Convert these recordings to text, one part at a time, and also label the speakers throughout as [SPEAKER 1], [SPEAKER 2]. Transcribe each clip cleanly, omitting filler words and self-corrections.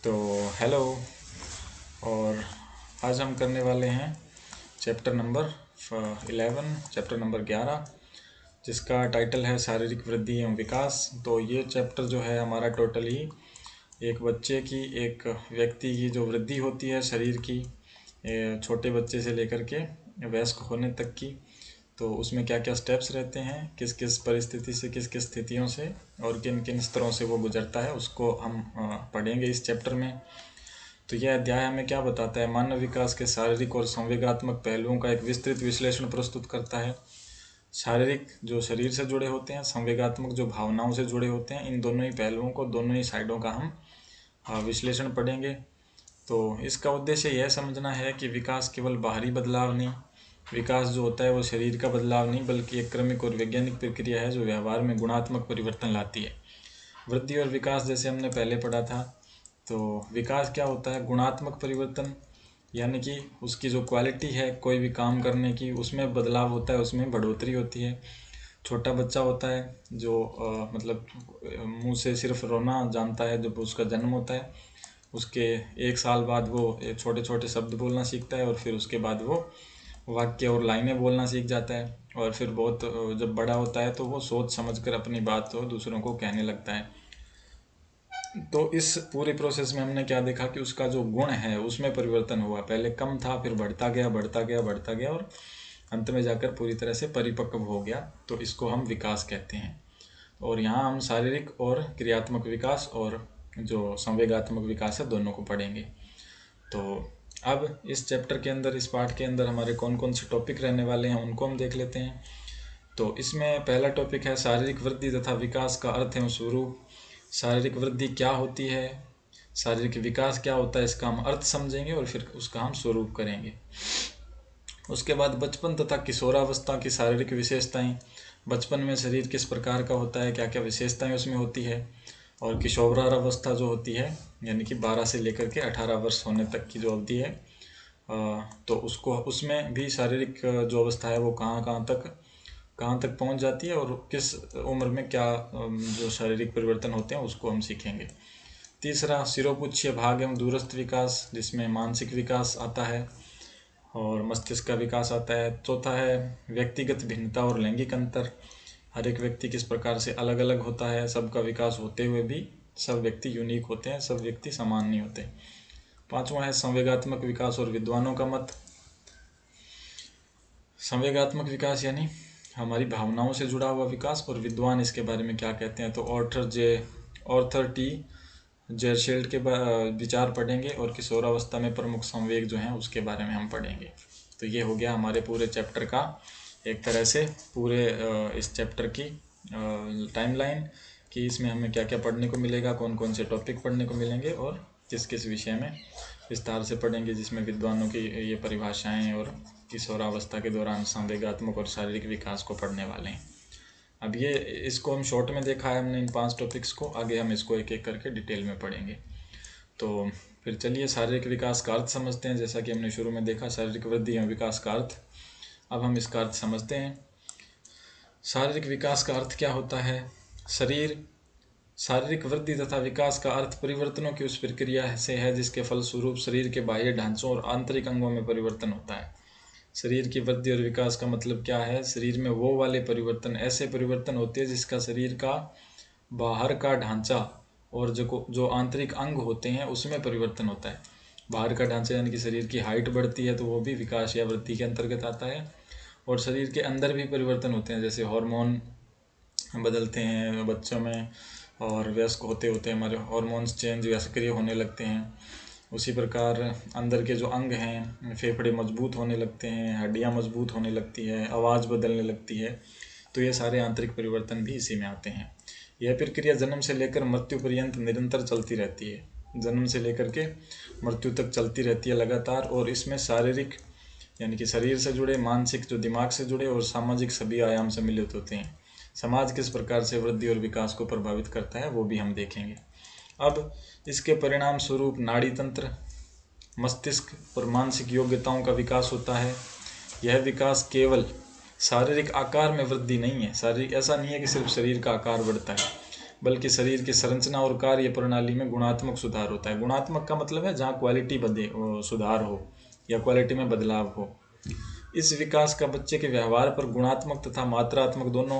[SPEAKER 1] तो हेलो। और आज हम करने वाले हैं चैप्टर नंबर 11, चैप्टर नंबर 11, जिसका टाइटल है शारीरिक वृद्धि एवं विकास। तो ये चैप्टर जो है हमारा टोटली एक बच्चे की, एक व्यक्ति की जो वृद्धि होती है शरीर की, छोटे बच्चे से लेकर के वयस्क होने तक की, तो उसमें क्या क्या स्टेप्स रहते हैं, किस किस परिस्थिति से, किस किस स्थितियों से और किन किन स्तरों से वो गुजरता है, उसको हम पढ़ेंगे इस चैप्टर में। तो यह अध्याय हमें क्या बताता है? मानव विकास के शारीरिक और संवेगात्मक पहलुओं का एक विस्तृत विश्लेषण प्रस्तुत करता है। शारीरिक जो शरीर से जुड़े होते हैं, संवेगात्मक जो भावनाओं से जुड़े होते हैं, इन दोनों ही पहलुओं को, दोनों ही साइडों का हम विश्लेषण पढ़ेंगे। तो इसका उद्देश्य यह समझना है कि विकास केवल बाहरी बदलाव नहीं, विकास जो होता है वो शरीर का बदलाव नहीं, बल्कि एक क्रमिक और वैज्ञानिक प्रक्रिया है जो व्यवहार में गुणात्मक परिवर्तन लाती है। वृद्धि और विकास जैसे हमने पहले पढ़ा था, तो विकास क्या होता है? गुणात्मक परिवर्तन, यानी कि उसकी जो क्वालिटी है कोई भी काम करने की, उसमें बदलाव होता है, उसमें बढ़ोतरी होती है। छोटा बच्चा होता है जो मतलब मुंह से सिर्फ रोना जानता है, जब उसका जन्म होता है, उसके 1 साल बाद वो छोटे छोटे शब्द बोलना सीखता है और फिर उसके बाद वो वाक्य और लाइनें बोलना सीख जाता है। और फिर बहुत जब बड़ा होता है तो वो सोच समझकर अपनी बात तो दूसरों को कहने लगता है। तो इस पूरे प्रोसेस में हमने क्या देखा कि उसका जो गुण है उसमें परिवर्तन हुआ। पहले कम था, फिर बढ़ता गया, बढ़ता गया, बढ़ता गया, और अंत में जाकर पूरी तरह से परिपक्व हो गया। तो इसको हम विकास कहते हैं। और यहाँ हम शारीरिक और क्रियात्मक विकास और जो संवेगात्मक विकास है दोनों को पढ़ेंगे। तो अब इस चैप्टर के अंदर, इस पाठ के अंदर हमारे कौन कौन से टॉपिक रहने वाले हैं उनको हम देख लेते हैं। तो इसमें पहला टॉपिक है शारीरिक वृद्धि तथा विकास का अर्थ एवं स्वरूप। शारीरिक वृद्धि क्या होती है, शारीरिक विकास क्या होता है, इसका हम अर्थ समझेंगे और फिर उसका हम स्वरूप करेंगे। उसके बाद बचपन तथा किशोरावस्था की शारीरिक विशेषताएं। बचपन में शरीर किस प्रकार का होता है, क्या क्या विशेषताएं उसमें होती है। और किशोरावस्था जो होती है, यानी कि 12 से लेकर के 18 वर्ष होने तक की जो अवधि है, तो उसको, उसमें भी शारीरिक जो अवस्था है वो कहाँ तक पहुंच जाती है और किस उम्र में क्या जो शारीरिक परिवर्तन होते हैं उसको हम सीखेंगे। तीसरा, शिरोपुच्छीय भाग एवं दूरस्थ विकास, जिसमें मानसिक विकास आता है और मस्तिष्क का विकास आता है। चौथा है व्यक्तिगत भिन्नता और लैंगिक अंतर। हर एक व्यक्ति किस प्रकार से अलग अलग होता है, सबका विकास होते हुए भी सब व्यक्ति यूनिक होते हैं, सब व्यक्ति समान नहीं होते। पांचवा है संवेगात्मक विकास और विद्वानों का मत। संवेगात्मक विकास यानी हमारी भावनाओं से जुड़ा हुआ विकास, और विद्वान इसके बारे में क्या कहते हैं। तो ऑर्थर टी जेरशेल्ड के विचार पढ़ेंगे और किशोरावस्था में प्रमुख संवेग जो हैं उसके बारे में हम पढ़ेंगे। तो ये हो गया हमारे पूरे चैप्टर का एक तरह से पूरे इस चैप्टर की टाइमलाइन, कि इसमें हमें क्या क्या पढ़ने को मिलेगा, कौन कौन से टॉपिक पढ़ने को मिलेंगे और किस किस विषय में विस्तार से पढ़ेंगे, जिसमें विद्वानों की ये परिभाषाएं और किशोरावस्था के दौरान संवेगात्मक और शारीरिक विकास को पढ़ने वाले हैं। अब ये इसको हम शॉर्ट में देखा है हमने इन 5 टॉपिक्स को, आगे हम इसको एक एक करके डिटेल में पढ़ेंगे। तो फिर चलिए शारीरिक विकास का अर्थ समझते हैं। जैसा कि हमने शुरू में देखा शारीरिक वृद्धि एवं विकास का अर्थ, अब हम इसका अर्थ समझते हैं। शारीरिक विकास का अर्थ क्या होता है? शारीरिक वृद्धि तथा विकास का अर्थ परिवर्तनों की उस प्रक्रिया से है जिसके फलस्वरूप शरीर के बाह्य ढांचों और आंतरिक अंगों में परिवर्तन होता है। शरीर की वृद्धि और विकास का मतलब क्या है? शरीर में वो वाले परिवर्तन, ऐसे परिवर्तन होते हैं जिसका शरीर का बाहर का ढांचा और जो आंतरिक अंग होते हैं उसमें परिवर्तन होता है। बाहर का ढांचा यानी कि शरीर की हाइट बढ़ती है तो वो भी विकास या वृद्धि के अंतर्गत आता है। और शरीर के अंदर भी परिवर्तन होते हैं, जैसे हार्मोन बदलते हैं बच्चों में, और वयस्क होते होते हमारे हार्मोन्स चेंज या सक्रिय होने लगते हैं। उसी प्रकार अंदर के जो अंग हैं, फेफड़े मजबूत होने लगते हैं, हड्डियां मजबूत होने लगती है, आवाज़ बदलने लगती है। तो ये सारे आंतरिक परिवर्तन भी इसी में आते हैं। यह प्रक्रिया जन्म से लेकर मृत्यु पर्यंत निरंतर चलती रहती है। जन्म से लेकर के मृत्यु तक चलती रहती है लगातार। और इसमें शारीरिक यानी कि शरीर से जुड़े, मानसिक जो दिमाग से जुड़े, और सामाजिक सभी आयाम सम्मिलित होते हैं। समाज किस प्रकार से वृद्धि और विकास को प्रभावित करता है वो भी हम देखेंगे। अब इसके परिणाम स्वरूप नाड़ी तंत्र, मस्तिष्क और मानसिक योग्यताओं का विकास होता है। यह विकास केवल शारीरिक आकार में वृद्धि नहीं है। शारीरिक ऐसा नहीं है कि सिर्फ शरीर का आकार बढ़ता है, बल्कि शरीर की संरचना और कार्य प्रणाली में गुणात्मक सुधार होता है। गुणात्मक का मतलब है जहाँ क्वालिटी सुधार हो या क्वालिटी में बदलाव हो। इस विकास का बच्चे के व्यवहार पर गुणात्मक तथा मात्रात्मक दोनों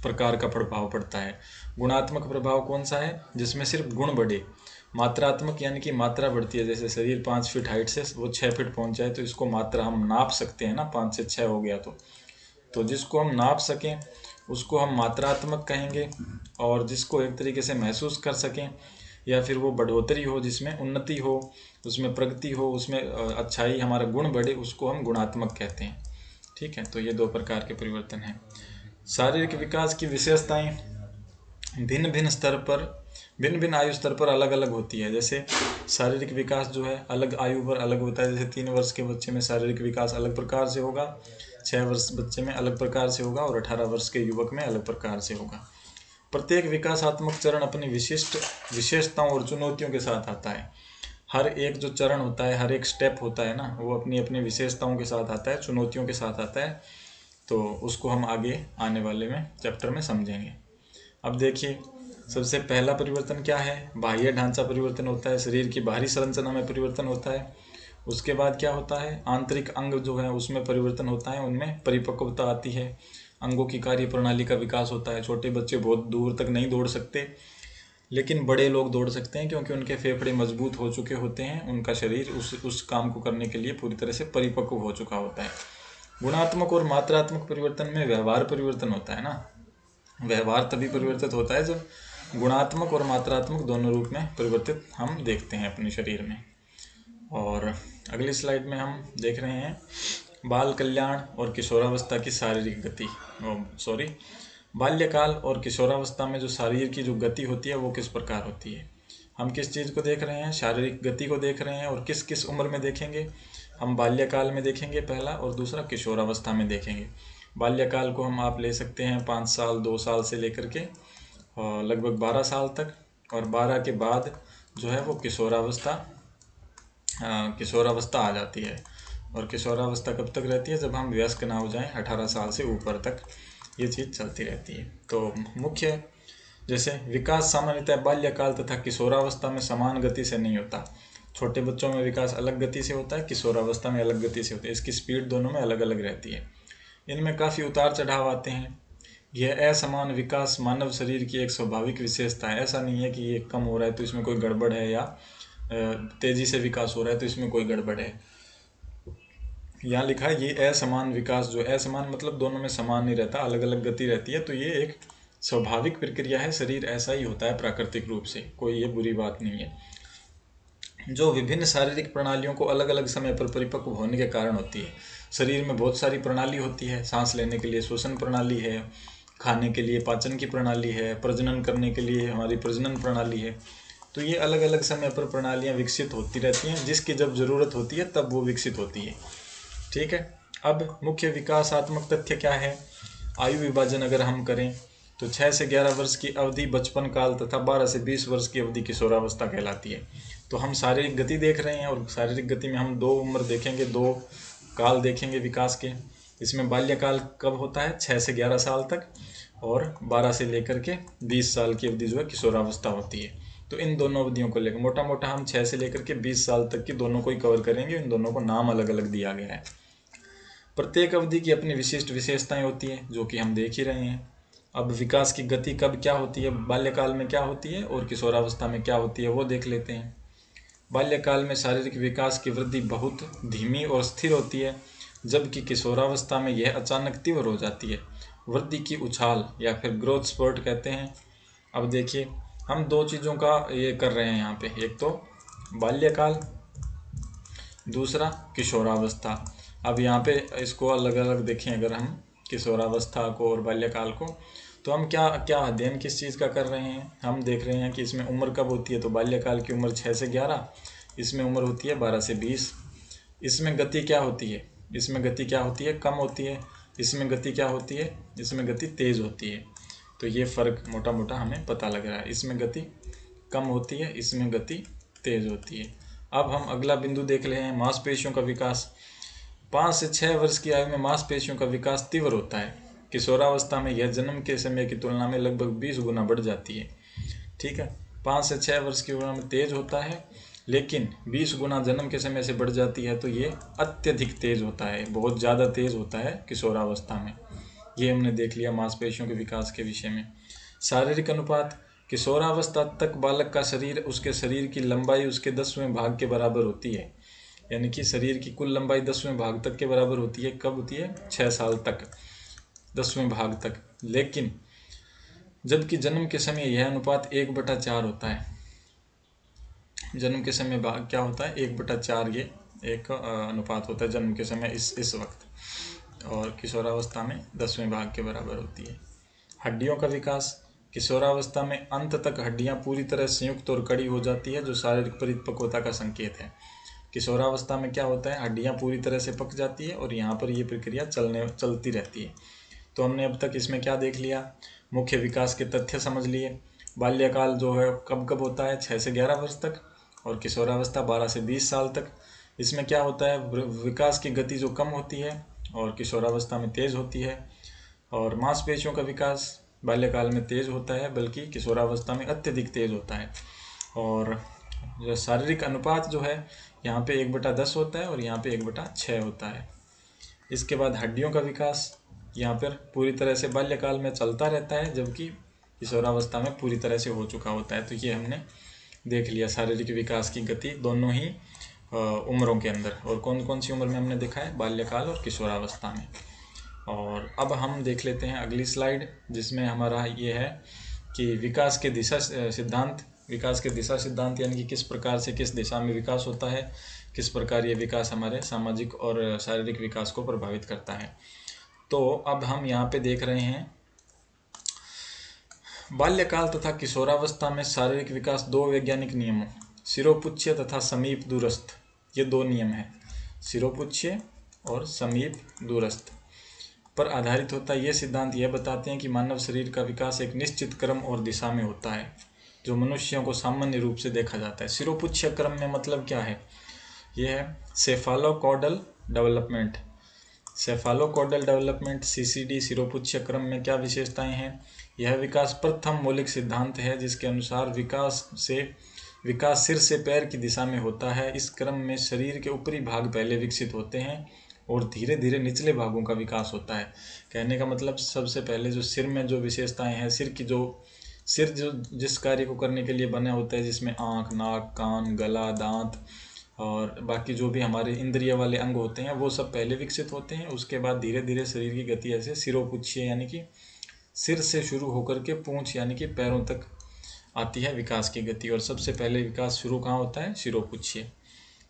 [SPEAKER 1] प्रकार का प्रभाव पड़ता है। गुणात्मक प्रभाव कौन सा है? जिसमें सिर्फ गुण बढ़े। मात्रात्मक यानी कि मात्रा बढ़ती है, जैसे शरीर 5 फीट हाइट से वो 6 फीट पहुंच जाए तो इसको मात्रा हम नाप सकते हैं ना, 5 से 6 हो गया तो जिसको हम नाप सकें उसको हम मात्रात्मक कहेंगे। और जिसको एक तरीके से महसूस कर सकें या फिर वो बढ़ोतरी हो, जिसमें उन्नति हो, उसमें प्रगति हो, उसमें अच्छाई, हमारा गुण बढ़े, उसको हम गुणात्मक कहते हैं। ठीक है, तो ये 2 प्रकार के परिवर्तन हैं। शारीरिक विकास की विशेषताएं भिन्न भिन्न आयु स्तर पर अलग अलग होती है। जैसे शारीरिक विकास जो है अलग आयु पर अलग होता है। जैसे 3 वर्ष के बच्चे में शारीरिक विकास अलग प्रकार से होगा, 6 वर्ष बच्चे में अलग प्रकार से होगा और 18 वर्ष के युवक में अलग प्रकार से होगा। प्रत्येक विकासात्मक चरण अपनी विशिष्ट विशेषताओं और चुनौतियों के साथ आता है। हर एक जो चरण होता है, हर एक स्टेप होता है ना, वो अपनी अपनी विशेषताओं के साथ आता है, चुनौतियों के साथ आता है। तो उसको हम आगे आने वाले में चैप्टर में समझेंगे। अब देखिए, सबसे पहला परिवर्तन क्या है? बाह्य ढांचा परिवर्तन होता है, शरीर की बाहरी संरचना में परिवर्तन होता है। उसके बाद क्या होता है? आंतरिक अंग जो है उसमें परिवर्तन होता है, उनमें परिपक्वता आती है, अंगों की कार्य प्रणाली का विकास होता है। छोटे बच्चे बहुत दूर तक नहीं दौड़ सकते, लेकिन बड़े लोग दौड़ सकते हैं क्योंकि उनके फेफड़े मजबूत हो चुके होते हैं, उनका शरीर उस काम को करने के लिए पूरी तरह से परिपक्व हो चुका होता है। गुणात्मक और मात्रात्मक परिवर्तन में व्यवहार परिवर्तन होता है ना। व्यवहार तभी परिवर्तित होता है जब गुणात्मक और मात्रात्मक दोनों रूप में परिवर्तित हम देखते हैं अपने शरीर में। और अगली स्लाइड में हम देख रहे हैं बाल कल्याण और किशोरावस्था की शारीरिक गति। बाल्यकाल और किशोरावस्था में जो शरीर की जो गति होती है वो किस प्रकार होती है? हम किस चीज़ को देख रहे हैं? शारीरिक गति को देख रहे हैं। और किस किस उम्र में देखेंगे? हम बाल्यकाल में देखेंगे पहला, और दूसरा किशोरावस्था में देखेंगे। बाल्यकाल को हम आप ले सकते हैं 5 साल 2 साल से लेकर के लगभग 12 साल तक, और 12 के बाद जो है वो किशोरावस्था आ जाती है। और किशोरावस्था कब तक रहती है? जब हम वयस्क ना हो जाएं, 18 साल से ऊपर तक ये चीज़ चलती रहती है। तो मुख्य जैसे विकास सामान्यतः बाल्यकाल तथा किशोरावस्था में समान गति से नहीं होता। छोटे बच्चों में विकास अलग गति से होता है, किशोरावस्था में अलग गति से होता है। इसकी स्पीड दोनों में अलग अलग रहती है। इनमें काफ़ी उतार चढ़ाव आते हैं। यह असमान विकास मानव शरीर की एक स्वाभाविक विशेषता है। ऐसा नहीं है कि ये कम हो रहा है तो इसमें कोई गड़बड़ है, या तेज़ी से विकास हो रहा है तो इसमें कोई गड़बड़ है। यहाँ लिखा है ये असमान विकास, जो असमान मतलब दोनों में समान नहीं रहता, अलग अलग गति रहती है। तो ये एक स्वाभाविक प्रक्रिया है, शरीर ऐसा ही होता है प्राकृतिक रूप से, कोई ये बुरी बात नहीं है। जो विभिन्न शारीरिक प्रणालियों को अलग अलग समय पर परिपक्व होने के कारण होती है। शरीर में बहुत सारी प्रणाली होती है, सांस लेने के लिए श्वसन प्रणाली है, खाने के लिए पाचन की प्रणाली है, प्रजनन करने के लिए हमारी प्रजनन प्रणाली है। तो ये अलग अलग समय पर प्रणालियाँ विकसित होती रहती हैं, जिसकी जब ज़रूरत होती है तब वो विकसित होती है। ठीक है, अब मुख्य विकासात्मक तथ्य क्या है? आयु विभाजन अगर हम करें तो 6 से 11 वर्ष की अवधि बचपन काल तथा 12 से 20 वर्ष की अवधि किशोरावस्था कहलाती है। तो हम शारीरिक गति देख रहे हैं, और शारीरिक गति में हम 2 उम्र देखेंगे, 2 काल देखेंगे विकास के। इसमें बाल्यकाल कब होता है? 6 से 11 साल तक, और 12 से लेकर के 20 साल की अवधि जो है किशोरावस्था होती है। तो इन दोनों अवधियों को लेकर मोटा मोटा हम 6 से लेकर के 20 साल तक की दोनों को ही कवर करेंगे। इन दोनों को नाम अलग अलग दिया गया है। प्रत्येक अवधि की अपनी विशिष्ट विशेषताएं होती हैं, जो कि हम देख ही रहे हैं। अब विकास की गति कब क्या होती है, बाल्यकाल में क्या होती है और किशोरावस्था में क्या होती है, वो देख लेते हैं। बाल्यकाल में शारीरिक विकास की वृद्धि बहुत धीमी और स्थिर होती है, जबकि किशोरावस्था में यह अचानक तीव्र हो जाती है। वृद्धि की उछाल या फिर ग्रोथ स्पर्ट कहते हैं। अब देखिए, हम 2 चीज़ों का ये कर रहे हैं यहाँ पे, एक तो बाल्यकाल, दूसरा किशोरावस्था। अब यहाँ पे इसको अलग अलग देखें, अगर हम किशोरावस्था को और बाल्यकाल को, तो हम क्या क्या अध्ययन किस चीज़ का कर रहे हैं? हम देख रहे हैं कि इसमें उम्र कब होती है। तो बाल्यकाल की उम्र 6 से 11, इसमें उम्र होती है 12 से 20। इसमें गति क्या होती है? इसमें गति क्या होती है? कम होती है। इसमें गति क्या होती है? इसमें गति तेज़ होती है। तो ये फ़र्क मोटा मोटा हमें पता लग रहा है। इसमें गति कम होती है, इसमें गति तेज़ होती है। अब हम अगला बिंदु देख रहे हैं, मांसपेशियों का विकास। 5 से 6 वर्ष की आयु में मांसपेशियों का विकास तीव्र होता है। किशोरावस्था में यह जन्म के समय की तुलना में लगभग 20 गुना बढ़ जाती है। ठीक है। 5 से 6 वर्ष की उम्र में तेज होता है, लेकिन 20 गुना जन्म के समय से बढ़ जाती है, तो ये अत्यधिक तेज होता है, बहुत ज़्यादा तेज होता है किशोरावस्था में। ये हमने देख लिया मांसपेशियों के विकास के विषय में। शारीरिक अनुपात, किशोरावस्था तक बालक का शरीर, उसके शरीर की लंबाई उसके 10वें भाग के बराबर होती है, यानी कि शरीर की कुल लंबाई 10वें भाग तक के बराबर होती है। कब होती है? 6 साल तक, 10वें भाग तक। लेकिन जबकि जन्म के समय यह अनुपात 1/4 होता है। जन्म के समय भाग क्या होता है? 1/4 ये एक अनुपात होता है जन्म के समय इस वक्त, और किशोरावस्था में 10वें भाग के बराबर होती है। हड्डियों का विकास, किशोरावस्था में अंत तक हड्डियां पूरी तरह संयुक्त और कड़ी हो जाती है, जो शारीरिक परिपक्वता का संकेत है। किशोरावस्था में क्या होता है? हड्डियां पूरी तरह से पक जाती है और यहाँ पर ये प्रक्रिया चलती रहती है। तो हमने अब तक इसमें क्या देख लिया? मुख्य विकास के तथ्य समझ लिए। बाल्यकाल जो है कब कब होता है? 6 से 11 वर्ष तक, और किशोरावस्था 12 से 20 साल तक। इसमें क्या होता है? विकास की गति जो कम होती है और किशोरावस्था में तेज होती है। और मांसपेशियों का विकास बाल्यकाल में तेज होता है, बल्कि किशोरावस्था में अत्यधिक तेज होता है। और जो शारीरिक अनुपात जो है यहाँ पे 1/10 होता है और यहाँ पे 1/6 होता है। इसके बाद हड्डियों का विकास यहाँ पर पूरी तरह से बाल्यकाल में चलता रहता है, जबकि किशोरावस्था में पूरी तरह से हो चुका होता है। तो ये हमने देख लिया शारीरिक विकास की गति दोनों ही उम्रों के अंदर। और कौन कौन सी उम्र में हमने देखा है? बाल्यकाल और किशोरावस्था में। और अब हम देख लेते हैं अगली स्लाइड, जिसमें हमारा ये है कि विकास के दिशा सिद्धांत। विकास के दिशा सिद्धांत यानी कि किस प्रकार से किस दिशा में विकास होता है, किस प्रकार ये विकास हमारे सामाजिक और शारीरिक विकास को प्रभावित करता है। तो अब हम यहाँ पे देख रहे हैं बाल्यकाल तथा किशोरावस्था में शारीरिक विकास 2 वैज्ञानिक नियमों, शिरोपुच्छ्य तथा समीप दूरस्थ, ये 2 नियम हैं, शिरोपुच्छ्य और समीप दूरस्थ पर आधारित होता है। ये सिद्धांत यह बताते हैं कि मानव शरीर का विकास एक निश्चित क्रम और दिशा में होता है, जो मनुष्यों को सामान्य रूप से देखा जाता है। शिरोपुच्छ्य क्रम में मतलब क्या है? यह है सेफालोकॉडल डेवलपमेंट। सेफालोकॉडल डेवलपमेंट सीसीडी शिरोपुच्छ्य क्रम में क्या विशेषताएं हैं? यह विकास प्रथम मौलिक सिद्धांत है, जिसके अनुसार विकास सिर से पैर की दिशा में होता है। इस क्रम में शरीर के ऊपरी भाग पहले विकसित होते हैं और धीरे धीरे निचले भागों का विकास होता है। कहने का मतलब सबसे पहले जो सिर में जो विशेषताएं हैं, सिर जो जिस कार्य को करने के लिए बना होता है, जिसमें आँख, नाक, कान, गला, दांत और बाकी जो भी हमारे इंद्रिय वाले अंग होते हैं, वो सब पहले विकसित होते हैं। उसके बाद धीरे धीरे शरीर की गति ऐसे शिरोपुच्छ्य यानी कि सिर से शुरू होकर के पूंछ यानी कि पैरों तक आती है विकास की गति। और सबसे पहले विकास शुरू कहाँ होता है? शिरोपुच्छ्य,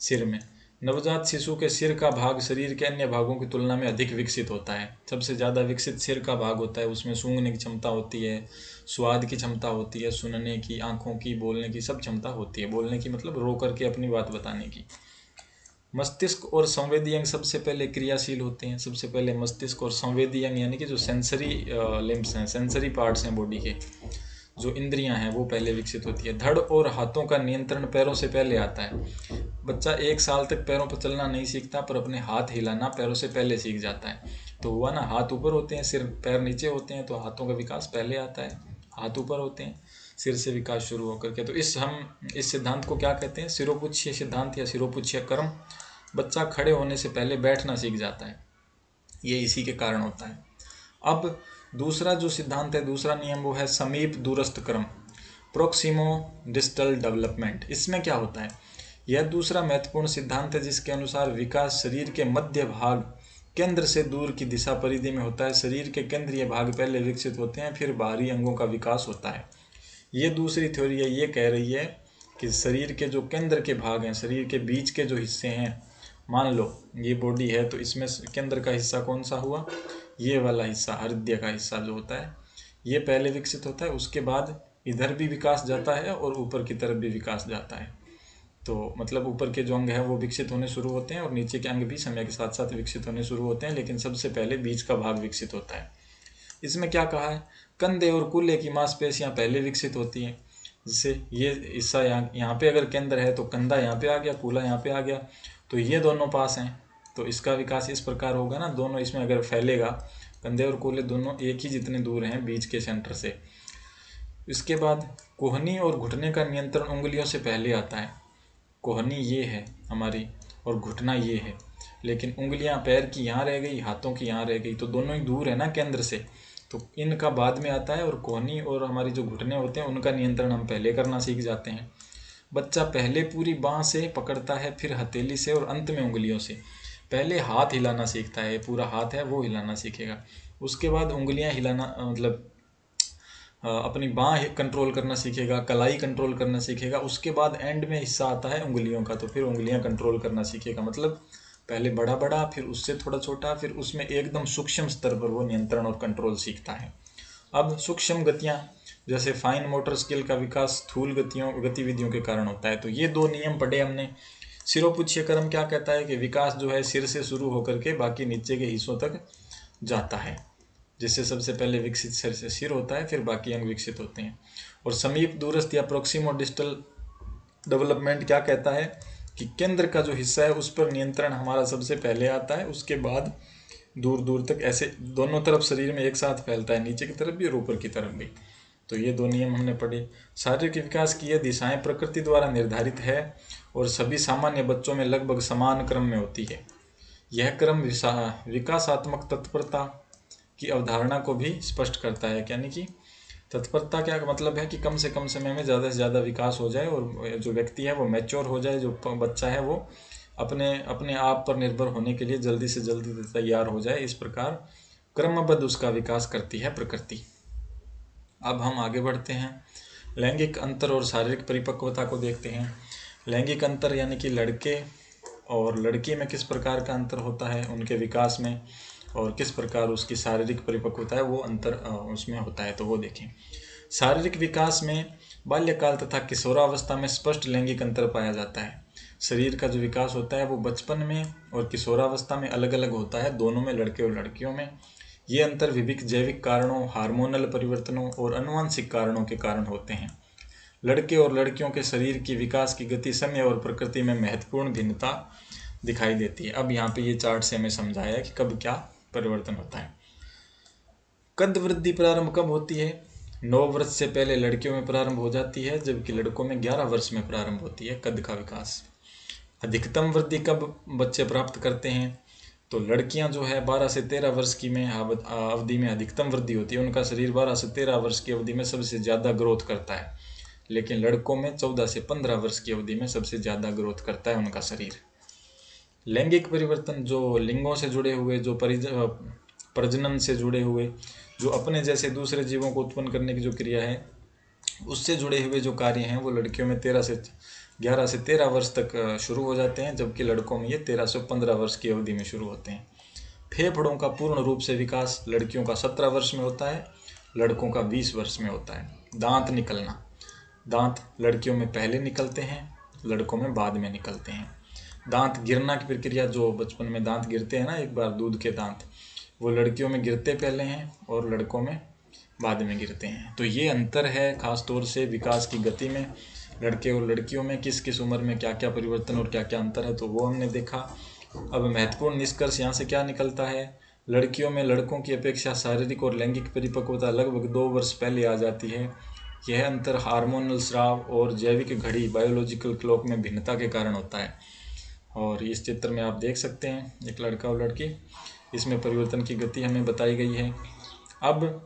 [SPEAKER 1] सिर में। नवजात शिशु के सिर का भाग शरीर के अन्य भागों की तुलना में अधिक विकसित होता है। सबसे ज़्यादा विकसित सिर का भाग होता है। उसमें सूंघने की क्षमता होती है, स्वाद की क्षमता होती है, सुनने की, आँखों की, बोलने की सब क्षमता होती है। बोलने की मतलब रो करके अपनी बात बताने की। मस्तिष्क और संवेदी अंग सबसे पहले क्रियाशील होते हैं। सबसे पहले मस्तिष्क और संवेदी अंग यानी कि जो सेंसरी लिम्स हैं, सेंसरी पार्ट्स हैं बॉडी के, जो इंद्रियां हैं, वो पहले विकसित होती है। धड़ और हाथों का नियंत्रण पैरों से पहले आता है। बच्चा 1 साल तक पैरों पर चलना नहीं सीखता, पर अपने हाथ हिलाना पैरों से पहले सीख जाता है। तो हुआ ना, हाथ ऊपर होते हैं, सिर पैर नीचे होते हैं, तो हाथों का विकास पहले आता है। हाथ ऊपर होते हैं, सिर से विकास शुरू होकर के। तो इस सिद्धांत को क्या कहते हैं? शिरोपुच्छ्य सिद्धांत या शिरोपुच्छ्य क्रम। बच्चा खड़े होने से पहले बैठना सीख जाता है, ये इसी के कारण होता है। अब दूसरा जो सिद्धांत है, दूसरा नियम, वो है समीप दूरस्थ क्रम, प्रोक्सिमो डिस्टल डेवलपमेंट। इसमें क्या होता है? यह दूसरा महत्वपूर्ण सिद्धांत है, जिसके अनुसार विकास शरीर के मध्य भाग केंद्र से दूर की दिशा परिधि में होता है। शरीर के केंद्रीय भाग पहले विकसित होते हैं, फिर बाहरी अंगों का विकास होता है। ये दूसरी थ्योरी है, ये कह रही है कि शरीर के जो केंद्र के भाग हैं, शरीर के बीच के जो हिस्से हैं, मान लो ये बॉडी है, तो इसमें केंद्र का हिस्सा कौन सा हुआ? ये वाला हिस्सा, हृदय का हिस्सा जो होता है, ये पहले विकसित होता है। उसके बाद इधर भी विकास जाता है और ऊपर की तरफ भी विकास जाता है। तो मतलब ऊपर के जो अंग है वो विकसित होने शुरू होते हैं और नीचे के अंग भी समय के साथ साथ विकसित होने शुरू होते हैं, लेकिन सबसे पहले बीच का भाग विकसित होता है। इसमें क्या कहा है? कंधे और कूल्हे की मांसपेशियां पहले विकसित होती हैं, जिससे ये हिस्सा यहाँ पे अगर केंद्र है तो कंधा यहाँ पे आ गया, कूल्हा यहाँ पे आ गया, तो ये दोनों पास हैं, तो इसका विकास इस प्रकार होगा ना। दोनों इसमें अगर फैलेगा, कंधे और कूल्हे दोनों एक ही जितने दूर हैं बीच के सेंटर से, इसके बाद कोहनी और घुटने का नियंत्रण उंगलियों से पहले आता है। कोहनी ये है हमारी और घुटना ये है, लेकिन उंगलियां पैर की यहाँ रह गई, हाथों की यहाँ रह गई, तो दोनों ही दूर है ना केंद्र से, तो इनका बाद में आता है। और कोहनी और हमारी जो घुटने होते हैं उनका नियंत्रण हम पहले करना सीख जाते हैं। बच्चा पहले पूरी बाँह से पकड़ता है, फिर हथेली से और अंत में उंगलियों से। पहले हाथ हिलाना सीखता है, पूरा हाथ है वो हिलाना सीखेगा। उसके बाद उंगलियां हिलाना मतलब अपनी बाँह कंट्रोल करना सीखेगा, कलाई कंट्रोल करना सीखेगा। उसके बाद एंड में हिस्सा आता है उंगलियों का, तो फिर उंगलियां कंट्रोल करना सीखेगा। मतलब पहले बड़ा बड़ा, फिर उससे थोड़ा छोटा, फिर उसमें एकदम सूक्ष्म स्तर पर वो नियंत्रण और कंट्रोल सीखता है। अब सूक्ष्म गतियाँ जैसे फाइन मोटर स्किल का विकास स्थूल गतिविधियों के कारण होता है। तो ये दो नियम पढ़े हमने। सिरोपुच्छ्य क्रम क्या कहता है कि विकास जो है सिर से शुरू होकर के बाकी नीचे के हिस्सों तक जाता है, जिससे सबसे पहले विकसित सिर होता है, फिर बाकी अंग विकसित होते हैं। और समीप दूरस्थ या प्रोक्सिमो डिस्टल डेवलपमेंट क्या कहता है कि केंद्र का जो हिस्सा है उस पर नियंत्रण हमारा सबसे पहले आता है, उसके बाद दूर दूर तक ऐसे दोनों तरफ शरीर में एक साथ फैलता है, नीचे की तरफ भी और ऊपर की तरफ भी। तो ये दो नियम हमने पढ़े। शारीरिक विकास की यह दिशाएं प्रकृति द्वारा निर्धारित है और सभी सामान्य बच्चों में लगभग समान क्रम में होती है। यह क्रम विकासात्मक तत्परता की अवधारणा को भी स्पष्ट करता है। यानी कि तत्परता क्या मतलब है कि कम से कम समय में ज़्यादा से ज़्यादा विकास हो जाए और जो व्यक्ति है वो मैच्योर हो जाए, जो बच्चा है वो अपने आप पर निर्भर होने के लिए जल्दी से जल्दी तैयार हो जाए। इस प्रकार क्रमबद्ध उसका विकास करती है प्रकृति। अब हम आगे बढ़ते हैं, लैंगिक अंतर और शारीरिक परिपक्वता को देखते हैं। लैंगिक अंतर यानी कि लड़के और लड़की में किस प्रकार का अंतर होता है उनके विकास में, और किस प्रकार उसकी शारीरिक परिपक्वता है वो अंतर उसमें होता है, तो वो देखें। शारीरिक विकास में बाल्यकाल तथा किशोरावस्था में स्पष्ट लैंगिक अंतर पाया जाता है। शरीर का जो विकास होता है वो बचपन में और किशोरावस्था में अलग अलग होता है, दोनों में, लड़के और लड़कियों में। ये अंतर विभिन्न जैविक कारणों, हार्मोनल परिवर्तनों और आनुवंशिक कारणों के कारण होते हैं। लड़के और लड़कियों के शरीर की विकास की गति, समय और प्रकृति में महत्वपूर्ण भिन्नता दिखाई देती है। अब यहाँ पे ये चार्ट से हमें समझाया कि कब क्या परिवर्तन होता है। कद वृद्धि प्रारंभ कब होती है? 9 वर्ष से पहले लड़कियों में प्रारंभ हो जाती है, जबकि लड़कों में 11 वर्ष में प्रारंभ होती है कद का विकास। अधिकतम वृद्धि कब बच्चे प्राप्त करते हैं? तो लड़कियां जो है 12 से 13 वर्ष की में अवधि में अधिकतम वृद्धि होती है। उनका शरीर 12 से 13 वर्ष की अवधि में सबसे ज़्यादा ग्रोथ करता है, लेकिन लड़कों में 14 से 15 वर्ष की अवधि में सबसे ज़्यादा ग्रोथ करता है उनका शरीर। लैंगिक परिवर्तन जो लिंगों से जुड़े हुए, जो प्रजनन से जुड़े हुए, जो अपने जैसे दूसरे जीवों को उत्पन्न करने की जो क्रिया है उससे जुड़े हुए जो कार्य हैं वो लड़कियों में 11 से 13 वर्ष तक शुरू हो जाते हैं, जबकि लड़कों में ये 13 से 15 वर्ष की अवधि में शुरू होते हैं। फेफड़ों का पूर्ण रूप से विकास लड़कियों का 17 वर्ष में होता है, लड़कों का 20 वर्ष में होता है। दांत निकलना, दांत लड़कियों में पहले निकलते हैं, लड़कों में बाद में निकलते हैं। दांत गिरना की प्रक्रिया, जो बचपन में दांत गिरते हैं ना एक बार, दूध के दांत, वो लड़कियों में गिरते पहले हैं और लड़कों में बाद में गिरते हैं। तो ये अंतर है खास तौर से विकास की गति में, लड़के और लड़कियों में किस किस उम्र में क्या क्या परिवर्तन और क्या क्या अंतर है, तो वो हमने देखा। अब महत्वपूर्ण निष्कर्ष यहाँ से क्या निकलता है? लड़कियों में लड़कों की अपेक्षा शारीरिक और लैंगिक परिपक्वता लगभग 2 वर्ष पहले आ जाती है। यह अंतर हार्मोनल स्राव और जैविक घड़ी, बायोलॉजिकल क्लॉक में भिन्नता के कारण होता है। और इस चित्र में आप देख सकते हैं एक लड़का और लड़की, इसमें परिवर्तन की गति हमें बताई गई है। अब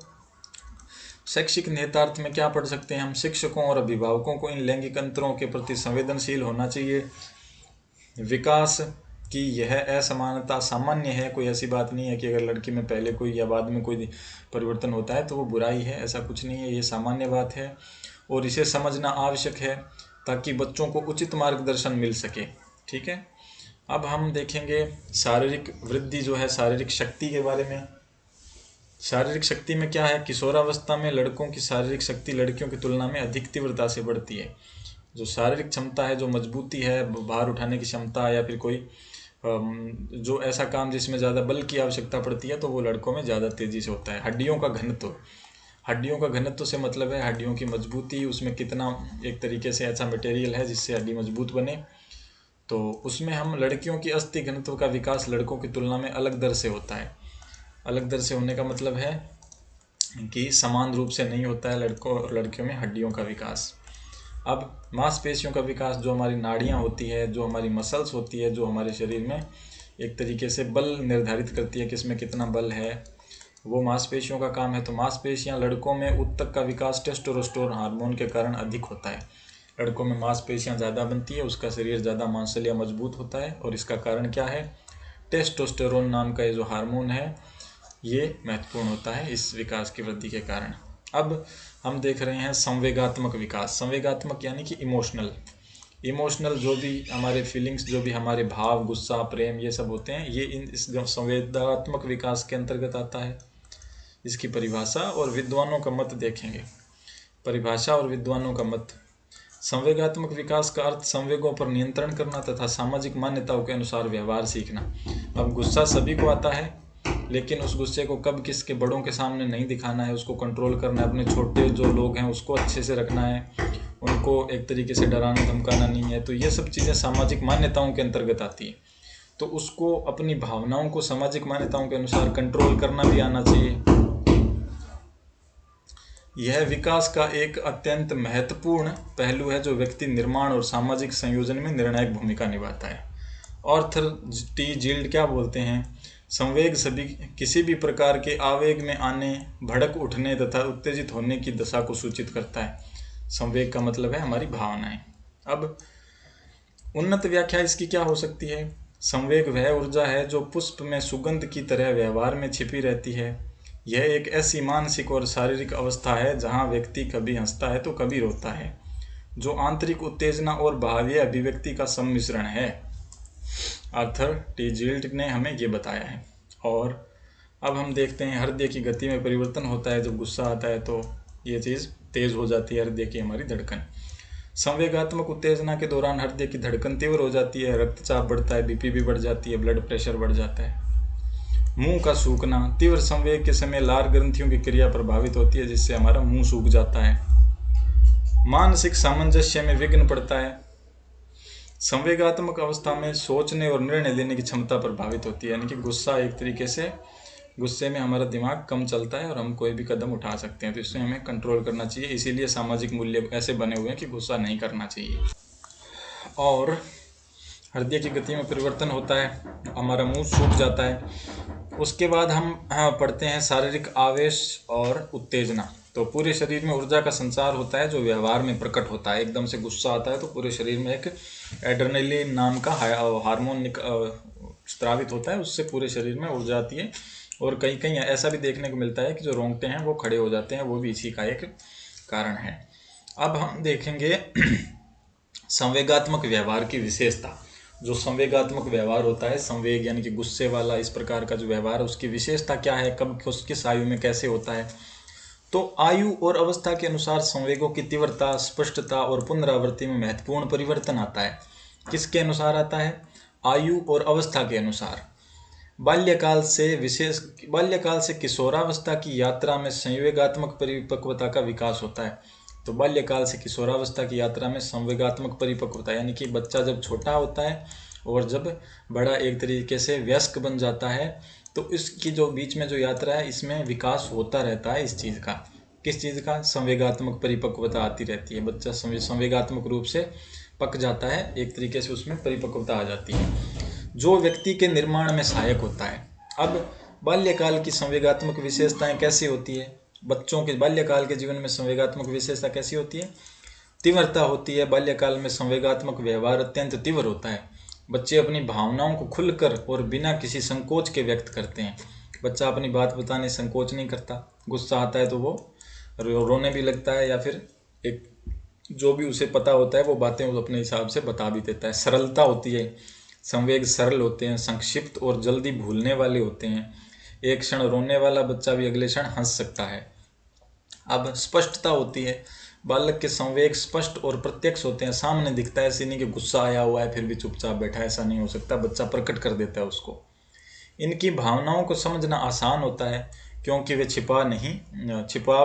[SPEAKER 1] शैक्षिक निहितार्थ में क्या पढ़ सकते हैं हम? शिक्षकों और अभिभावकों को इन लैंगिक अंतरों के प्रति संवेदनशील होना चाहिए। विकास की यह असमानता सामान्य है, कोई ऐसी बात नहीं है कि अगर लड़की में पहले कोई या बाद में कोई परिवर्तन होता है तो वो बुराई है, ऐसा कुछ नहीं है, ये सामान्य बात है और इसे समझना आवश्यक है ताकि बच्चों को उचित मार्गदर्शन मिल सके। ठीक है, अब हम देखेंगे शारीरिक वृद्धि जो है, शारीरिक शक्ति के बारे में। शारीरिक शक्ति में क्या है? किशोरावस्था में लड़कों की शारीरिक शक्ति लड़कियों की तुलना में अधिक तीव्रता से बढ़ती है। जो शारीरिक क्षमता है, जो मजबूती है, भार उठाने की क्षमता, या फिर कोई जो ऐसा काम जिसमें ज़्यादा बल की आवश्यकता पड़ती है, तो वो लड़कों में ज़्यादा तेज़ी से होता है। हड्डियों का घनत्व, हड्डियों का घनत्व से मतलब है हड्डियों की मजबूती, उसमें कितना एक तरीके से ऐसा मटेरियल है जिससे हड्डी मजबूत बने, तो उसमें हम लड़कियों की अस्थि घनत्व का विकास लड़कों की तुलना में अलग दर से होता है। अलग दर से होने का मतलब है कि समान रूप से नहीं होता है लड़कों और लड़कियों में हड्डियों का विकास। अब मांसपेशियों का विकास, जो हमारी नाड़ियाँ होती है, जो हमारी मसल्स होती है, जो हमारे शरीर में एक तरीके से बल निर्धारित करती है कि इसमें कितना बल है, वो मांसपेशियों का काम है। तो मांसपेशियाँ लड़कों में ऊतक का विकास टेस्टोस्टेरोन हार्मोन के कारण अधिक होता है। लड़कों में मांसपेशियाँ ज़्यादा बनती है, उसका शरीर ज़्यादा मांसलिया मजबूत होता है, और इसका कारण क्या है? टेस्टोस्टेरोन नाम का ये जो हार्मोन है ये महत्वपूर्ण होता है इस विकास की वृद्धि के कारण। अब हम देख रहे हैं संवेगात्मक विकास। संवेगात्मक यानी कि इमोशनल जो भी हमारे फीलिंग्स, जो भी हमारे भाव, गुस्सा, प्रेम, ये सब होते हैं, ये इस संवेगात्मक विकास के अंतर्गत आता है। इसकी परिभाषा और विद्वानों का मत देखेंगे। परिभाषा और विद्वानों का मत। संवेगात्मक विकास का अर्थ संवेगों पर नियंत्रण करना तथा सामाजिक मान्यताओं के अनुसार व्यवहार सीखना। अब गुस्सा सभी को आता है, लेकिन उस गुस्से को कब किसके बड़ों के सामने नहीं दिखाना है, उसको कंट्रोल करना है। अपने छोटे जो लोग हैं उसको अच्छे से रखना है, उनको एक तरीके से डराना धमकाना नहीं है। तो ये सब चीज़ें सामाजिक मान्यताओं के अंतर्गत आती है। तो उसको अपनी भावनाओं को सामाजिक मान्यताओं के अनुसार कंट्रोल करना भी आना चाहिए। यह विकास का एक अत्यंत महत्वपूर्ण पहलू है जो व्यक्ति निर्माण और सामाजिक संयोजन में निर्णायक भूमिका निभाता है। आर्थर टी जिल्ड क्या बोलते हैं? संवेग सभी किसी भी प्रकार के आवेग में आने, भड़क उठने तथा उत्तेजित होने की दशा को सूचित करता है। संवेग का मतलब है हमारी भावनाएं। अब उन्नत व्याख्या इसकी क्या हो सकती है? संवेग वह ऊर्जा है जो पुष्प में सुगंध की तरह व्यवहार में छिपी रहती है। यह एक ऐसी मानसिक और शारीरिक अवस्था है जहां व्यक्ति कभी हंसता है तो कभी रोता है, जो आंतरिक उत्तेजना और बाह्य अभिव्यक्ति का सम्मिश्रण है। आर्थर टी जिल्ड ने हमें ये बताया है। और अब हम देखते हैं हृदय की गति में परिवर्तन होता है। जब गुस्सा आता है तो ये चीज़ तेज़ हो जाती है हृदय की हमारी धड़कन। संवेगात्मक उत्तेजना के दौरान हृदय की धड़कन तीव्र हो जाती है, रक्तचाप बढ़ता है, बीपी भी बढ़ जाती है, ब्लड प्रेशर बढ़ जाता है। मुंह का सूखना। तीव्र संवेग के समय लार ग्रंथियों की क्रिया प्रभावित होती है, जिससे हमारा मुंह सूख जाता है। मानसिक सामंजस्य में विघ्न पड़ता है। संवेगात्मक अवस्था में सोचने और निर्णय लेने की क्षमता प्रभावित होती है, यानी कि गुस्सा एक तरीके से, गुस्से में हमारा दिमाग कम चलता है और हम कोई भी कदम उठा सकते हैं। तो इसमें हमें कंट्रोल करना चाहिए। इसीलिए सामाजिक मूल्य ऐसे बने हुए हैं कि गुस्सा नहीं करना चाहिए। और हृदय की गति में परिवर्तन होता है, हमारा मुंह सूख जाता है। उसके बाद हम पढ़ते हैं शारीरिक आवेश और उत्तेजना। तो पूरे शरीर में ऊर्जा का संचार होता है जो व्यवहार में प्रकट होता है। एकदम से गुस्सा आता है तो पूरे शरीर में एक एड्रेनलिन नाम का हार्मोन स्रावित होता है, उससे पूरे शरीर में ऊर्जा आती है। और कहीं कहीं ऐसा भी देखने को मिलता है कि जो रोंगटे हैं वो खड़े हो जाते हैं, वो भी इसी का एक कारण है। अब हम देखेंगे संवेगात्मक व्यवहार की विशेषता। जो संवेगात्मक व्यवहार होता है, संवेग यानी कि गुस्से वाला इस प्रकार का जो व्यवहार है, उसकी विशेषता क्या है, कब किस आयु में कैसे होता है? तो आयु और अवस्था के अनुसार संवेगों की तीव्रता, स्पष्टता और पुनरावृत्ति में महत्वपूर्ण परिवर्तन आता है। किसके अनुसार आता है? आयु और अवस्था के अनुसार। बाल्यकाल से किशोरावस्था की यात्रा में संवेगात्मक परिपक्वता का विकास होता है। तो बाल्यकाल से किशोरावस्था की यात्रा में संवेगात्मक परिपक्वता, यानी कि बच्चा जब छोटा होता है और जब बड़ा एक तरीके से वयस्क बन जाता है, तो इसकी जो बीच में जो यात्रा है, इसमें विकास होता रहता है इस चीज़ का। किस चीज़ का? संवेगात्मक परिपक्वता आती रहती है। बच्चा संवेगात्मक रूप से पक जाता है, एक तरीके से उसमें परिपक्वता आ जाती है, जो व्यक्ति के निर्माण में सहायक होता है। अब बाल्यकाल की संवेगात्मक विशेषताएं कैसी होती है? बच्चों के बाल्यकाल के जीवन में संवेगात्मक विशेषता कैसी होती है? तीव्रता होती है। बाल्यकाल में संवेगात्मक व्यवहार अत्यंत तीव्र होता है। बच्चे अपनी भावनाओं को खुलकर और बिना किसी संकोच के व्यक्त करते हैं। बच्चा अपनी बात बताने संकोच नहीं करता। गुस्सा आता है तो वो रोने भी लगता है, या फिर एक जो भी उसे पता होता है वो बातें वो अपने हिसाब से बता भी देता है। सरलता होती है। संवेग सरल होते हैं, संक्षिप्त और जल्दी भूलने वाले होते हैं। एक क्षण रोने वाला बच्चा भी अगले क्षण हंस सकता है। अब स्पष्टता होती है। बालक के संवेग स्पष्ट और प्रत्यक्ष होते हैं, सामने दिखता है। ऐसे नहीं कि गुस्सा आया हुआ है फिर भी चुपचाप बैठा है, ऐसा नहीं हो सकता। बच्चा प्रकट कर देता है उसको। इनकी भावनाओं को समझना आसान होता है क्योंकि वे छिपाव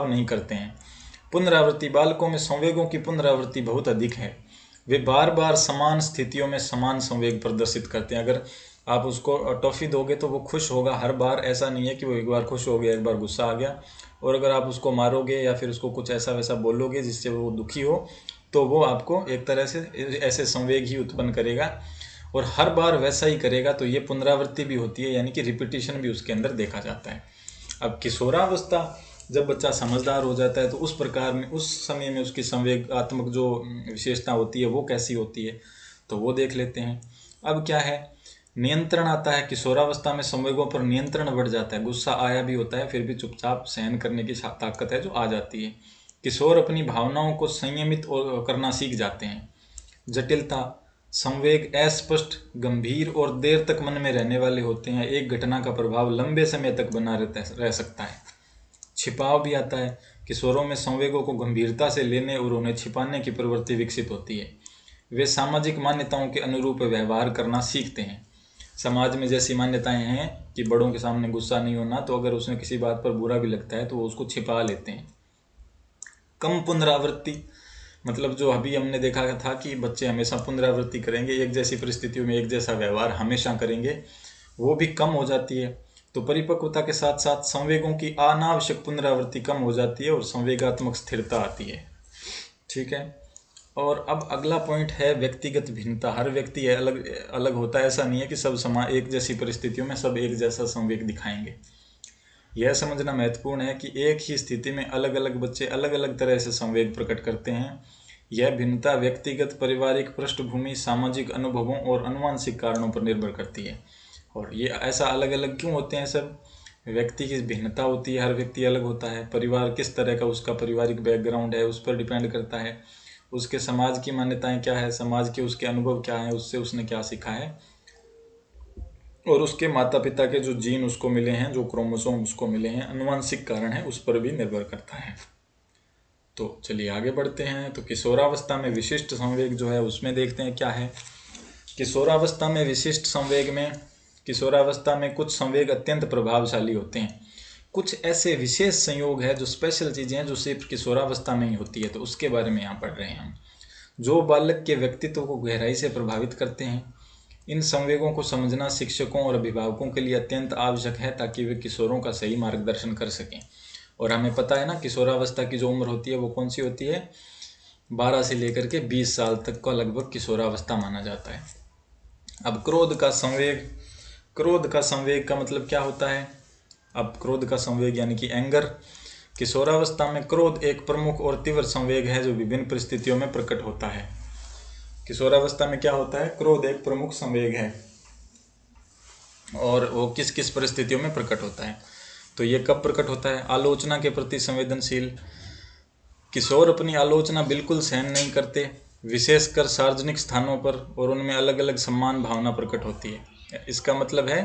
[SPEAKER 1] नहीं करते हैं। पुनरावृत्ति। बालकों में संवेगों की पुनरावृत्ति बहुत अधिक है। वे बार बार समान स्थितियों में समान संवेग प्रदर्शित करते हैं। अगर आप उसको टॉफ़ी दोगे तो वो खुश होगा हर बार। ऐसा नहीं है कि वो एक बार खुश हो गया, एक बार गुस्सा आ गया, और अगर आप उसको मारोगे या फिर उसको कुछ ऐसा वैसा बोलोगे जिससे वो दुखी हो, तो वो आपको एक तरह से ऐसे संवेग ही उत्पन्न करेगा और हर बार वैसा ही करेगा। तो ये पुनरावृत्ति भी होती है, यानी कि रिपीटिशन भी उसके अंदर देखा जाता है। अब किशोरावस्था, जब बच्चा समझदार हो जाता है तो उस प्रकार में, उस समय में उसकी संवेगात्मक जो विशेषता होती है वो कैसी होती है, तो वो देख लेते हैं। अब क्या है, नियंत्रण आता है। किशोरावस्था में संवेगों पर नियंत्रण बढ़ जाता है। गुस्सा आया भी होता है, फिर भी चुपचाप सहन करने की ताकत है जो आ जाती है। किशोर अपनी भावनाओं को संयमित करना सीख जाते हैं। जटिलता, संवेग अस्पष्ट, गंभीर और देर तक मन में रहने वाले होते हैं। एक घटना का प्रभाव लंबे समय तक बना रह सकता है। छिपाव भी आता है। किशोरों में संवेगों को गंभीरता से लेने और उन्हें छिपाने की प्रवृत्ति विकसित होती है। वे सामाजिक मान्यताओं के अनुरूप व्यवहार करना सीखते हैं। समाज में जैसी मान्यताएं हैं कि बड़ों के सामने गुस्सा नहीं होना, तो अगर उसमें किसी बात पर बुरा भी लगता है तो वो उसको छिपा लेते हैं। कम पुनरावृत्ति, मतलब जो अभी हमने देखा था कि बच्चे हमेशा पुनरावृत्ति करेंगे, एक जैसी परिस्थितियों में एक जैसा व्यवहार हमेशा करेंगे, वो भी कम हो जाती है। तो परिपक्वता के साथ साथ संवेगों की अनावश्यक पुनरावृत्ति कम हो जाती है और संवेगात्मक स्थिरता आती है। ठीक है। और अब अगला पॉइंट है व्यक्तिगत भिन्नता। हर व्यक्ति अलग अलग होता है, ऐसा नहीं है कि सब एक जैसी परिस्थितियों में सब एक जैसा संवेग दिखाएंगे। यह समझना महत्वपूर्ण है कि एक ही स्थिति में अलग अलग बच्चे अलग अलग तरह से संवेग प्रकट करते हैं। यह भिन्नता व्यक्तिगत, पारिवारिक पृष्ठभूमि, सामाजिक अनुभवों और आनुवंशिक कारणों पर निर्भर करती है। और ये ऐसा अलग अलग क्यों होते हैं सब? व्यक्ति की भिन्नता होती है, हर व्यक्ति अलग होता है। परिवार किस तरह का उसका पारिवारिक बैकग्राउंड है उस पर डिपेंड करता है। उसके समाज की मान्यताएं क्या है, समाज के उसके अनुभव क्या है, उससे उसने क्या सीखा है, और उसके माता पिता के जो जीन उसको मिले हैं, जो क्रोमोसोम उसको मिले हैं, आनुवंशिक कारण है, उस पर भी निर्भर करता है। तो चलिए आगे बढ़ते हैं। तो किशोरावस्था में विशिष्ट संवेग जो है उसमें देखते हैं क्या है। किशोरावस्था में विशिष्ट संवेग में, किशोरावस्था में कुछ संवेग अत्यंत प्रभावशाली होते हैं। कुछ ऐसे विशेष संयोग है जो स्पेशल चीज़ें हैं जो सिर्फ किशोरावस्था में ही होती है, तो उसके बारे में यहाँ पढ़ रहे हैं हम, जो बालक के व्यक्तित्व को गहराई से प्रभावित करते हैं। इन संवेगों को समझना शिक्षकों और अभिभावकों के लिए अत्यंत आवश्यक है ताकि वे किशोरों का सही मार्गदर्शन कर सकें। और हमें पता है ना, किशोरावस्था की जो उम्र होती है वो कौन सी होती है? 12 से लेकर के 20 साल तक का लगभग किशोरावस्था माना जाता है। अब क्रोध का संवेग, क्रोध का संवेग का मतलब क्या होता है? अब क्रोध का संवेग यानी कि एंगर। किशोरावस्था में क्रोध एक प्रमुख और तीव्र संवेग है जो विभिन्न परिस्थितियों में प्रकट होता है। किशोरावस्था में क्या होता है? क्रोध एक प्रमुख संवेग है, और वो किस किस परिस्थितियों में प्रकट होता है? तो ये कब प्रकट होता है? आलोचना के प्रति संवेदनशील। किशोर अपनी आलोचना बिल्कुल सहन नहीं करते, विशेषकर सार्वजनिक स्थानों पर, और उनमें अलग अलग सम्मान भावना प्रकट होती है। इसका मतलब है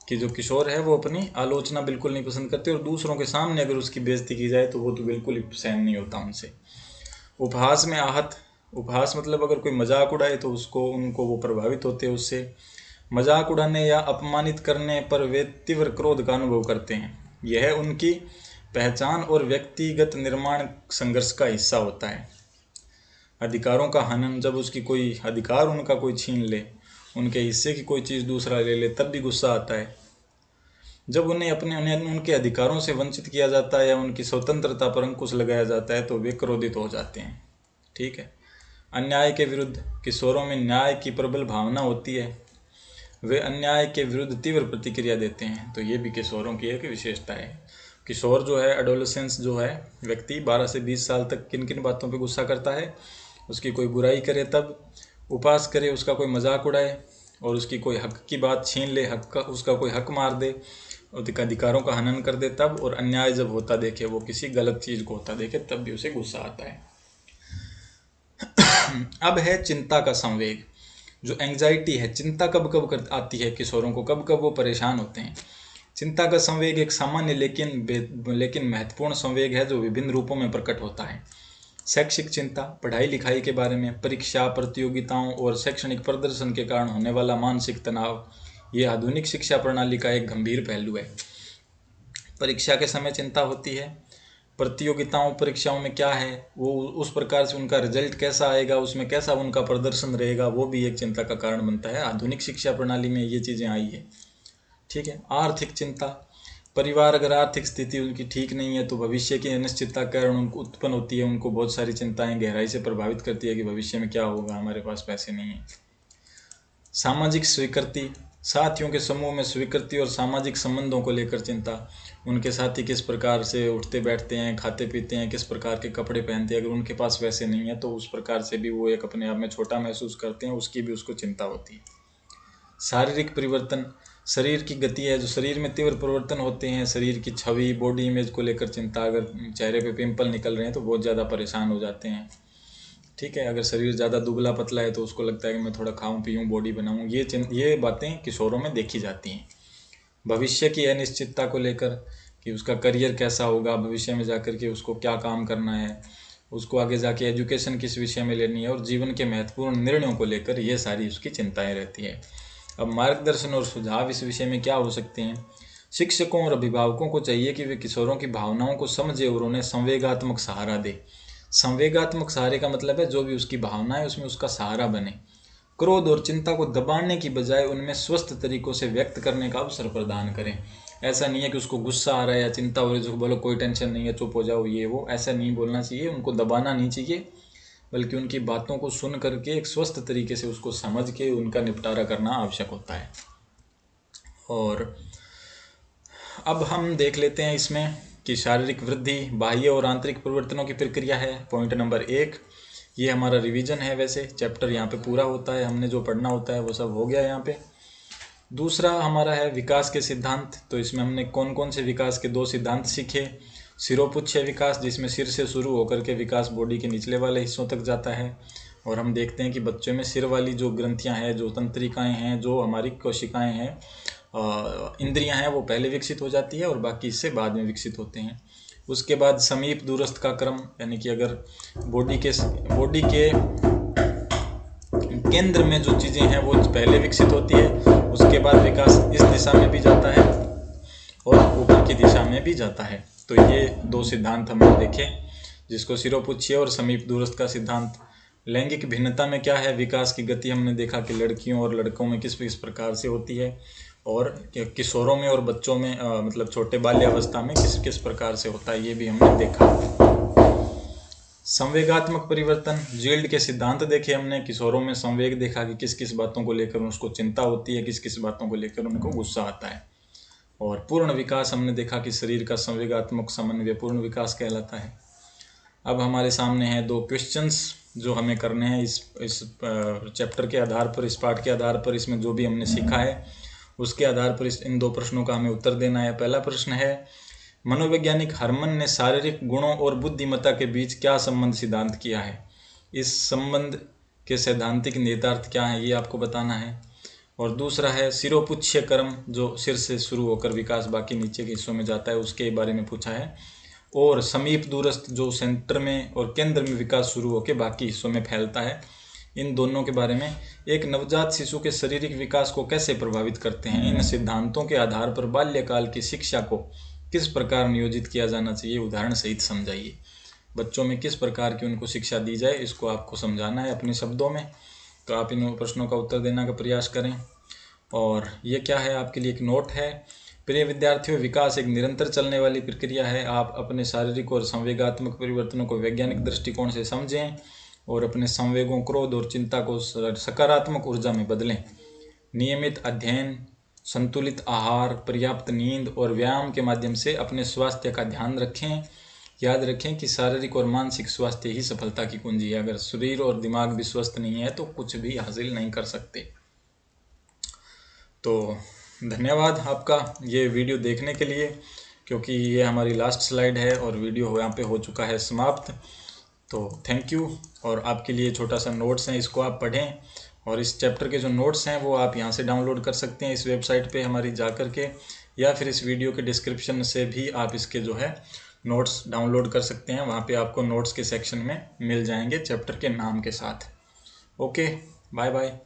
[SPEAKER 1] कि जो किशोर है वो अपनी आलोचना बिल्कुल नहीं पसंद करते, और दूसरों के सामने अगर उसकी बेइज्जती की जाए तो वो तो बिल्कुल ही सहन नहीं होता उनसे। उपहास में आहत, उपहास मतलब अगर कोई मजाक उड़ाए तो उनको वो प्रभावित होते हैं उससे। मजाक उड़ाने या अपमानित करने पर वे तीव्र क्रोध का अनुभव करते हैं। यह उनकी पहचान और व्यक्तिगत निर्माण संघर्ष का हिस्सा होता है। अधिकारों का हनन, जब उसकी कोई अधिकार उनका कोई छीन ले, उनके हिस्से की कोई चीज़ दूसरा ले ले, तब भी गुस्सा आता है। जब उन्हें उनके अधिकारों से वंचित किया जाता है या उनकी स्वतंत्रता पर अंकुश लगाया जाता है तो वे क्रोधित हो जाते हैं। ठीक है। अन्याय के विरुद्ध, किशोरों में न्याय की प्रबल भावना होती है, वे अन्याय के विरुद्ध तीव्र प्रतिक्रिया देते हैं। तो ये भी किशोरों की एक विशेषता है। किशोर जो है, एडोलेसेंस जो है व्यक्ति, 12 से 20 साल तक किन किन बातों पे गुस्सा करता है? उसकी कोई बुराई करे तब, उपहास करे, उसका कोई मजाक उड़ाए और उसकी कोई हक की बात छीन ले, उसका कोई हक मार दे, अधिकारों का हनन कर दे तब, और अन्याय जब होता देखे, वो किसी गलत चीज़ को होता देखे, तब भी उसे गुस्सा आता है। अब है चिंता का संवेग, जो एंग्जाइटी है। चिंता कब कब आती है किशोरों को, कब कब वो परेशान होते हैं? चिंता का संवेग एक सामान्य लेकिन महत्वपूर्ण संवेग है जो विभिन्न रूपों में प्रकट होता है। शैक्षिक चिंता, पढ़ाई लिखाई के बारे में, परीक्षा, प्रतियोगिताओं और शैक्षणिक प्रदर्शन के कारण होने वाला मानसिक तनाव, ये आधुनिक शिक्षा प्रणाली का एक गंभीर पहलू है। परीक्षा के समय चिंता होती है, प्रतियोगिताओं, परीक्षाओं में क्या है, वो उस प्रकार से उनका रिजल्ट कैसा आएगा, उसमें कैसा उनका प्रदर्शन रहेगा, वो भी एक चिंता का कारण बनता है। आधुनिक शिक्षा प्रणाली में ये चीज़ें आई है। ठीक है। आर्थिक चिंता, परिवार अगर आर्थिक स्थिति उनकी ठीक नहीं है तो भविष्य की अनिश्चितता के कारण उनको उत्पन्न होती है, उनको बहुत सारी चिंताएं गहराई से प्रभावित करती है कि भविष्य में क्या होगा, हमारे पास पैसे नहीं है। सामाजिक स्वीकृति, साथियों के समूह में स्वीकृति और सामाजिक संबंधों को लेकर चिंता, उनके साथी किस प्रकार से उठते बैठते हैं, खाते पीते हैं, किस प्रकार के कपड़े पहनते हैं, अगर उनके पास वैसे नहीं है तो उस प्रकार से भी वो एक अपने आप में छोटा महसूस करते हैं, उसकी भी उसको चिंता होती है। शारीरिक परिवर्तन, शरीर की गति है, जो शरीर में तीव्र परिवर्तन होते हैं, शरीर की छवि, बॉडी इमेज को लेकर चिंता, अगर चेहरे पे पिंपल निकल रहे हैं तो बहुत ज़्यादा परेशान हो जाते हैं। ठीक है, अगर शरीर ज़्यादा दुबला पतला है तो उसको लगता है कि मैं थोड़ा खाऊं पीऊं, बॉडी बनाऊं, ये बातें किशोरों में देखी जाती हैं। भविष्य की अनिश्चितता को लेकर कि उसका करियर कैसा होगा, भविष्य में जाकर के उसको क्या काम करना है, उसको आगे जाके एजुकेशन किस विषय में लेनी है, और जीवन के महत्वपूर्ण निर्णयों को लेकर ये सारी उसकी चिंताएं रहती है। अब मार्गदर्शन और सुझाव इस विषय में क्या हो सकते हैं। शिक्षकों और अभिभावकों को चाहिए कि वे किशोरों की भावनाओं को समझे और उन्हें संवेगात्मक सहारा दे। संवेगात्मक सहारे का मतलब है जो भी उसकी भावना है उसमें उसका सहारा बने। क्रोध और चिंता को दबाने की बजाय उनमें स्वस्थ तरीकों से व्यक्त करने का अवसर प्रदान करें। ऐसा नहीं है कि उसको गुस्सा आ रहा है या चिंता हो रही है तो बोलो कोई टेंशन नहीं है, चुप हो जाओ, ये वो, ऐसा नहीं बोलना चाहिए, उनको दबाना नहीं चाहिए, बल्कि उनकी बातों को सुन करके एक स्वस्थ तरीके से उसको समझ के उनका निपटारा करना आवश्यक होता है। और अब हम देख लेते हैं इसमें कि शारीरिक वृद्धि बाह्य और आंतरिक परिवर्तनों की प्रक्रिया है। पॉइंट नंबर 1, ये हमारा रिवीजन है, वैसे चैप्टर यहाँ पे पूरा होता है, हमने जो पढ़ना होता है वो सब हो गया यहाँ पे। दूसरा हमारा है विकास के सिद्धांत, तो इसमें हमने कौन कौन से विकास के 2 सिद्धांत सीखे। सिरोपुच्छ विकास, जिसमें सिर से शुरू होकर के विकास बॉडी के निचले वाले हिस्सों तक जाता है, और हम देखते हैं कि बच्चों में सिर वाली जो ग्रंथियां हैं, जो तंत्रिकाएं हैं, जो हमारी कोशिकाएं हैं, इंद्रियां हैं, वो पहले विकसित हो जाती है और बाकी इससे बाद में विकसित होते हैं। उसके बाद समीप दूरस्थ का क्रम, यानी कि अगर बॉडी के केंद्र में जो चीज़ें हैं वो पहले विकसित होती है, उसके बाद विकास इस दिशा में भी जाता है और ऊपर की दिशा में भी जाता है। तो ये 2 सिद्धांत हमने देखे, जिसको सिरोपुच्छीय और समीप दूरस्थ का सिद्धांत। लैंगिक भिन्नता में क्या है, विकास की गति हमने देखा कि लड़कियों और लड़कों में किस प्रकार से होती है, और किशोरों में और बच्चों में मतलब छोटे बाल्यावस्था में किस प्रकार से होता है, ये भी हमने देखा। संवेगात्मक परिवर्तन, जील्ड के सिद्धांत देखे हमने। किशोरों में संवेग देखा कि किस किस बातों को लेकर उसको चिंता होती है, किस किस बातों को लेकर उनको गुस्सा आता है। और पूर्ण विकास हमने देखा कि शरीर का संवेगात्मक समन्वय पूर्ण विकास कहलाता है। अब हमारे सामने हैं 2 क्वेश्चंस जो हमें करने हैं इस चैप्टर के आधार पर, इस पाठ के आधार पर, इसमें जो भी हमने सीखा है उसके आधार पर इन 2 प्रश्नों का हमें उत्तर देना है। पहला प्रश्न है, मनोवैज्ञानिक हरमन ने शारीरिक गुणों और बुद्धिमत्ता के बीच क्या संबंध सिद्धांत किया है। इस संबंध के सैद्धांतिक निहितार्थ क्या है, ये आपको बताना है। और दूसरा है सिरोपुच्छ्य क्रम, जो सिर से शुरू होकर विकास बाकी नीचे के हिस्सों में जाता है, उसके बारे में पूछा है। और समीप दूरस्थ, जो सेंटर में और केंद्र में विकास शुरू होकर बाकी हिस्सों में फैलता है, इन दोनों के बारे में। एक नवजात शिशु के शारीरिक विकास को कैसे प्रभावित करते हैं, इन सिद्धांतों के आधार पर बाल्यकाल की शिक्षा को किस प्रकार नियोजित किया जाना चाहिए, उदाहरण सहित समझाइए। बच्चों में किस प्रकार की उनको शिक्षा दी जाए, इसको आपको समझाना है अपने शब्दों में। तो आप इन प्रश्नों का उत्तर देने का प्रयास करें। और ये क्या है, आपके लिए एक नोट है। प्रिय विद्यार्थियों, विकास एक निरंतर चलने वाली प्रक्रिया है। आप अपने शारीरिक और संवेगात्मक परिवर्तनों को वैज्ञानिक दृष्टिकोण से समझें और अपने संवेगों, क्रोध और चिंता को सकारात्मक ऊर्जा में बदलें। नियमित अध्ययन, संतुलित आहार, पर्याप्त नींद और व्यायाम के माध्यम से अपने स्वास्थ्य का ध्यान रखें। याद रखें कि शारीरिक और मानसिक स्वास्थ्य ही सफलता की कुंजी है। अगर शरीर और दिमाग भी स्वस्थ नहीं है तो कुछ भी हासिल नहीं कर सकते। तो धन्यवाद आपका ये वीडियो देखने के लिए, क्योंकि ये हमारी लास्ट स्लाइड है और वीडियो यहाँ पे हो चुका है समाप्त। तो थैंक यू। और आपके लिए छोटा सा नोट्स हैं, इसको आप पढ़ें। और इस चैप्टर के जो नोट्स हैं वो आप यहाँ से डाउनलोड कर सकते हैं इस वेबसाइट पे हमारी जा कर के, या फिर इस वीडियो के डिस्क्रिप्शन से भी आप इसके जो है नोट्स डाउनलोड कर सकते हैं। वहाँ पे आपको नोट्स के सेक्शन में मिल जाएंगे चैप्टर के नाम के साथ। Okay, bye bye.